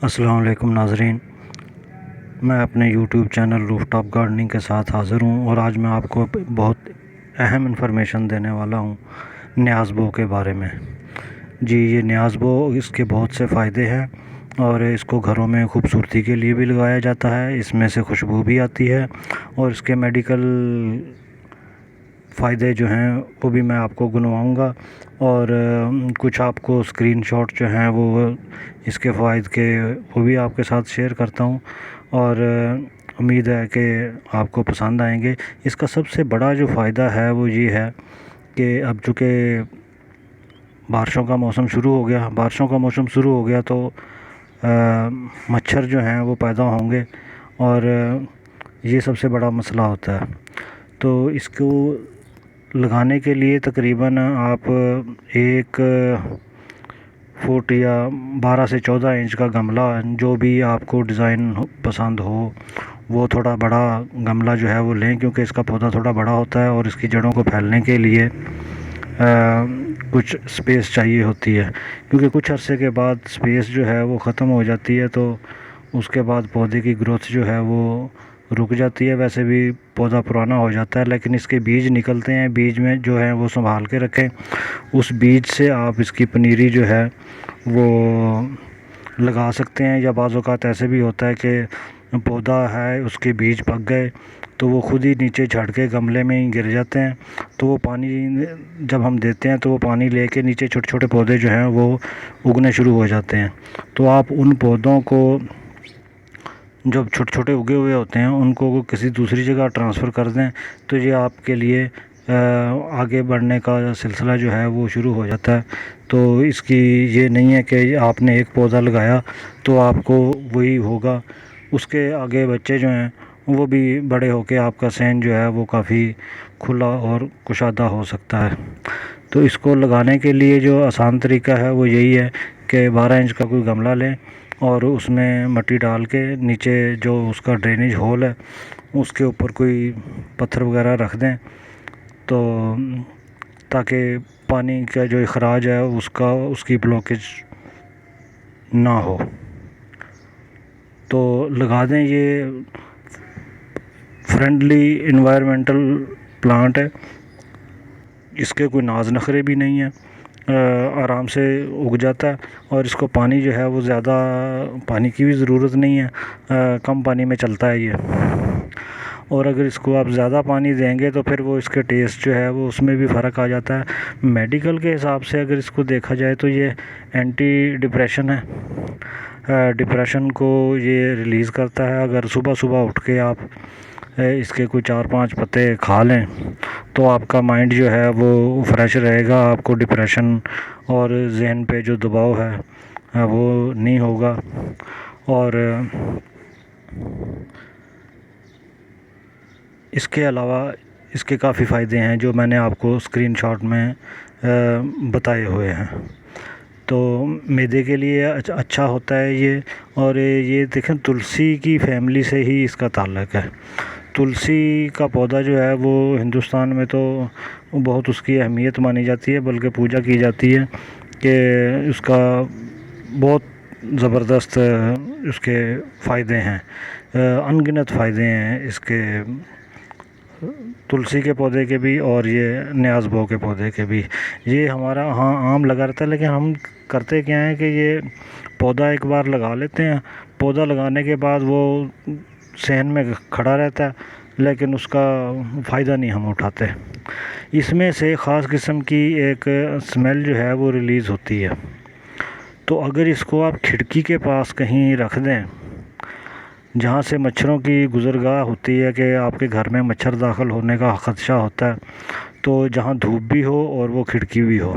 السلام علیکم ناظرین، میں اپنے یوٹیوب چینل روف ٹاپ گارڈننگ کے ساتھ حاضر ہوں اور آج میں آپ کو بہت اہم انفارمیشن دینے والا ہوں نیاز بو کے بارے میں۔ جی، یہ نیاز بو، اس کے بہت سے فائدے ہیں اور اس کو گھروں میں خوبصورتی کے لیے بھی لگایا جاتا ہے۔ اس میں سے خوشبو بھی آتی ہے اور اس کے میڈیکل فائدے جو ہیں وہ بھی میں آپ کو گنواؤں گا اور کچھ آپ کو اسکرین شاٹ جو ہیں وہ اس کے فوائد کے وہ بھی آپ کے ساتھ شیئر کرتا ہوں اور امید ہے کہ آپ کو پسند آئیں گے۔ اس کا سب سے بڑا جو فائدہ ہے وہ یہ ہے کہ اب چونکہ بارشوں کا موسم شروع ہو گیا تو مچھر جو ہیں وہ پیدا ہوں گے اور یہ سب سے بڑا مسئلہ ہوتا ہے۔ تو اس کو لگانے کے لیے تقریباً آپ 1 فٹ یا 12 سے 14 انچ کا گملہ، جو بھی آپ کو ڈیزائن پسند ہو وہ تھوڑا بڑا گملہ جو ہے وہ لیں، کیونکہ اس کا پودا تھوڑا بڑا ہوتا ہے اور اس کی جڑوں کو پھیلنے کے لیے کچھ سپیس چاہیے ہوتی ہے، کیونکہ کچھ عرصے کے بعد سپیس جو ہے وہ ختم ہو جاتی ہے تو اس کے بعد پودے کی گروتھ جو ہے وہ رک جاتی ہے۔ ویسے بھی پودا پرانا ہو جاتا ہے، لیکن اس کے بیج نکلتے ہیں، بیج میں جو ہے وہ سنبھال کے رکھیں۔ اس بیج سے آپ اس کی پنیری جو ہے وہ لگا سکتے ہیں، یا بعض اوقات ایسے بھی ہوتا ہے کہ پودا ہے اس کے بیج پک گئے تو وہ خود ہی نیچے جھڑ کے گملے میں ہی گر جاتے ہیں، تو وہ پانی جب ہم دیتے ہیں تو وہ پانی لے کے نیچے چھوٹے چھوٹے پودے جو ہیں وہ اگنے شروع ہو جاتے ہیں۔ تو آپ ان پودوں کو جب چھوٹے چھوٹے اگے ہوئے ہوتے ہیں ان کو کسی دوسری جگہ ٹرانسفر کر دیں تو یہ آپ کے لیے آگے بڑھنے کا سلسلہ جو ہے وہ شروع ہو جاتا ہے۔ تو اس کی یہ نہیں ہے کہ آپ نے ایک پودا لگایا تو آپ کو وہی ہوگا، اس کے آگے بچے جو ہیں وہ بھی بڑے ہو کے آپ کا صحن جو ہے وہ کافی کھلا اور کشادہ ہو سکتا ہے۔ تو اس کو لگانے کے لیے جو آسان طریقہ ہے وہ یہی ہے کہ 12 انچ کا کوئی گملہ لیں اور اس میں مٹی ڈال کے نیچے جو اس کا ڈرینیج ہول ہے اس کے اوپر کوئی پتھر وغیرہ رکھ دیں، تو تاکہ پانی کا جو اخراج ہے اس کی بلوکیج نہ ہو، تو لگا دیں۔ یہ فرینڈلی انوائرمنٹل پلانٹ ہے، اس کے کوئی ناز نخرے بھی نہیں ہیں، آرام سے اگ جاتا ہے اور اس کو پانی جو ہے وہ زیادہ پانی کی بھی ضرورت نہیں ہے، کم پانی میں چلتا ہے یہ۔ اور اگر اس کو آپ زیادہ پانی دیں گے تو پھر وہ اس کے ٹیسٹ جو ہے وہ اس میں بھی فرق آ جاتا ہے۔ میڈیکل کے حساب سے اگر اس کو دیکھا جائے تو یہ اینٹی ڈپریشن ہے، ڈپریشن کو یہ ریلیز کرتا ہے۔ اگر صبح صبح اٹھ کے آپ اس کے کوئی 4-5 پتے کھا لیں تو آپ کا مائنڈ جو ہے وہ فریش رہے گا، آپ کو ڈپریشن اور ذہن پہ جو دباؤ ہے وہ نہیں ہوگا۔ اور اس کے علاوہ اس کے کافی فائدے ہیں جو میں نے آپ کو اسکرین شاٹ میں بتائے ہوئے ہیں۔ تو معدے کے لیے اچھا ہوتا ہے یہ، اور یہ دیکھیں تلسی کی فیملی سے ہی اس کا تعلق ہے۔ تلسی کا پودا جو ہے وہ ہندوستان میں تو بہت اس کی اہمیت مانی جاتی ہے، بلکہ پوجا کی جاتی ہے کہ اس کا بہت زبردست اس کے فائدے ہیں، ان گنت فائدے ہیں اس کے، تلسی کے پودے کے بھی اور یہ نیاز بو کے پودے کے بھی۔ یہ ہمارا عام لگا رہتا ہے، لیکن ہم کرتے کیا ہیں کہ یہ پودا ایک بار لگا لیتے ہیں، پودا لگانے کے بعد وہ صحن میں کھڑا رہتا ہے لیکن اس کا فائدہ نہیں ہم اٹھاتے۔ اس میں سے خاص قسم کی ایک سمیل جو ہے وہ ریلیز ہوتی ہے، تو اگر اس کو آپ کھڑکی کے پاس کہیں رکھ دیں جہاں سے مچھروں کی گزرگاہ ہوتی ہے کہ آپ کے گھر میں مچھر داخل ہونے کا خدشہ ہوتا ہے، تو جہاں دھوپ بھی ہو اور وہ کھڑکی بھی ہو،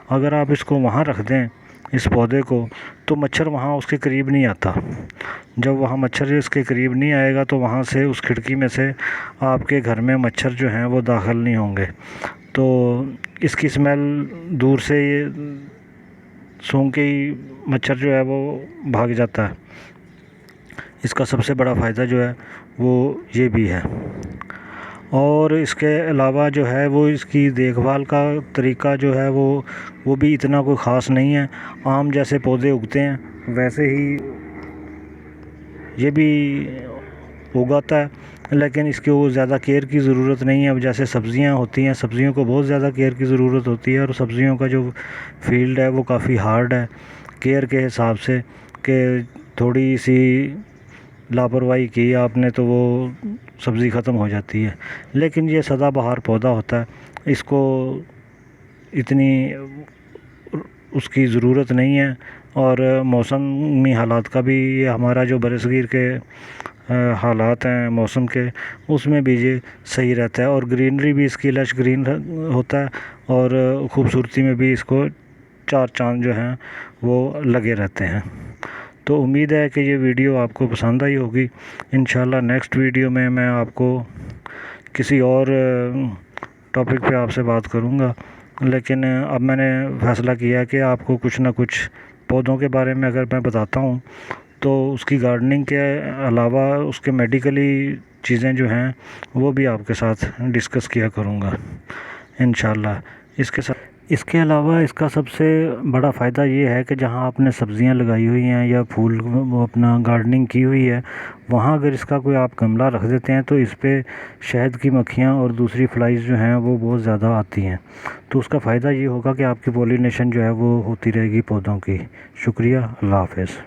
اگر آپ اس کو وہاں رکھ دیں اس پودے کو، تو مچھر وہاں اس کے قریب نہیں آتا۔ جب وہاں مچھر اس کے قریب نہیں آئے گا تو وہاں سے اس کھڑکی میں سے آپ کے گھر میں مچھر جو ہیں وہ داخل نہیں ہوں گے۔ تو اس کی سمیل دور سے یہ سونگھ کے ہی مچھر جو ہے وہ بھاگ جاتا ہے۔ اس کا سب سے بڑا فائدہ جو ہے وہ یہ بھی ہے۔ اور اس کے علاوہ جو ہے وہ اس کی دیکھ بھال کا طریقہ جو ہے وہ بھی اتنا کوئی خاص نہیں ہے، عام جیسے پودے اگتے ہیں ویسے ہی یہ بھی اگاتا ہے، لیکن اس کی وہ زیادہ کیئر کی ضرورت نہیں ہے۔ اب جیسے سبزیاں ہوتی ہیں، سبزیوں کو بہت زیادہ کیئر کی ضرورت ہوتی ہے، اور سبزیوں کا جو فیلڈ ہے وہ کافی ہارڈ ہے کیئر کے حساب سے، کہ تھوڑی سی لاپرواہی کی آپ نے تو وہ سبزی ختم ہو جاتی ہے۔ لیکن یہ سدا بہار پودا ہوتا ہے، اس کو اتنی اس کی ضرورت نہیں ہے، اور موسمی حالات کا بھی یہ ہمارا جو برصغیر کے حالات ہیں موسم کے، اس میں بھی یہ صحیح رہتا ہے، اور گرینری بھی اس کی لش گرین ہوتا ہے، اور خوبصورتی میں بھی اس کو چار چاند جو ہیں وہ لگے رہتے ہیں۔ تو امید ہے کہ یہ ویڈیو آپ کو پسند آئی ہوگی۔ انشاءاللہ نیکسٹ ویڈیو میں آپ کو کسی اور ٹاپک پہ آپ سے بات کروں گا، لیکن اب میں نے فیصلہ کیا کہ آپ کو کچھ نہ کچھ پودوں کے بارے میں اگر میں بتاتا ہوں تو اس کی گارڈننگ کے علاوہ اس کے میڈیکلی چیزیں جو ہیں وہ بھی آپ کے ساتھ ڈسکس کیا کروں گا انشاءاللہ۔ اس کے علاوہ اس کا سب سے بڑا فائدہ یہ ہے کہ جہاں آپ نے سبزیاں لگائی ہوئی ہیں یا پھول اپنا گارڈننگ کی ہوئی ہے، وہاں اگر اس کا کوئی آپ گملہ رکھ دیتے ہیں تو اس پہ شہد کی مکھیاں اور دوسری فلائز جو ہیں وہ بہت زیادہ آتی ہیں، تو اس کا فائدہ یہ ہوگا کہ آپ کی پولینیشن جو ہے وہ ہوتی رہے گی پودوں کی۔ شکریہ، اللہ حافظ۔